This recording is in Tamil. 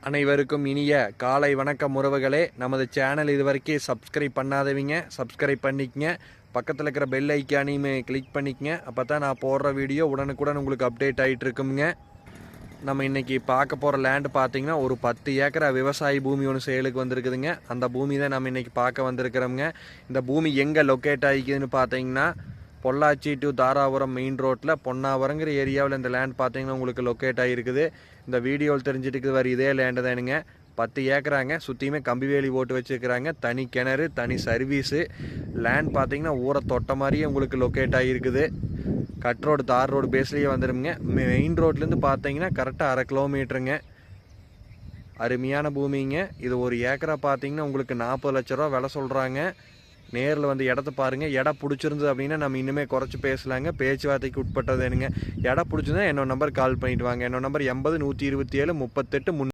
அனைவருக்கும் இனிய காலை வணக்கம் உறவுகளே. நமது சேனல் இதுவரைக்கும் சப்ஸ்கிரைப் பண்ணாதவங்க சப்ஸ்கிரைப் பண்ணிக்கங்க. பக்கத்தில் இருக்கிற பெல் ஐக்கானையுமே கிளிக் பண்ணிக்கங்க. அப்போ தான் நான் போடுற வீடியோ உடனுக்குடன் உங்களுக்கு அப்டேட் ஆகிட்டு இருக்குங்க. நம்ம இன்றைக்கி பார்க்க போகிற லேண்டு பார்த்திங்கன்னா ஒரு 10 ஏக்கரா விவசாய பூமி ஒன்று சேலுக்கு வந்திருக்குதுங்க. அந்த பூமி தான் நம்ம இன்றைக்கி பார்க்க வந்திருக்கிறோங்க. இந்த பூமி எங்கே லொக்கேட் ஆகிக்குதுன்னு பார்த்தீங்கன்னா பொள்ளாச்சி டு தாராபுரம் மெயின் ரோட்டில் பொன்னாவரங்கிற ஏரியாவில் இந்த லேண்ட் பார்த்தீங்கன்னா உங்களுக்கு லொக்கேட் ஆகிருக்குது. இந்த வீடியோவில் தெரிஞ்சுட்டு வர இதே லேண்டு தானுங்க. 10 ஏக்கராங்க. சுற்றியுமே கம்பி வேலி போட்டு வச்சுருக்கிறாங்க. தனி கிணறு, தனி சர்வீஸு. லேண்ட் பார்த்தீங்கன்னா ஊரை தொட்ட மாதிரியே உங்களுக்கு லொக்கேட் ஆகிருக்குது. கட் ரோடு தார் ரோடு பேஸ்லேயே வந்துடுங்க. மெயின் ரோட்லேருந்து பார்த்தீங்கன்னா கரெக்டாக 1/2 கிலோமீட்டருங்க. அருமையான பூமிங்க. இது ஒரு ஏக்கரா பார்த்தீங்கன்னா உங்களுக்கு 40 லட்ச ரூபா விலை சொல்கிறாங்க. நேரில் வந்து இடத்த பாருங்கள். இடம் பிடிச்சிருந்தது அப்படின்னா நம்ம இன்னுமே குறைச்சி பேசலாங்க. பேச்சுவார்த்தைக்கு உட்பட்டது என்னங்க. இடம் பிடிச்சிருந்தா என்னோட நம்பர் கால் பண்ணிவிட்டு வாங்க. என்னோட நம்பர் 80 127 38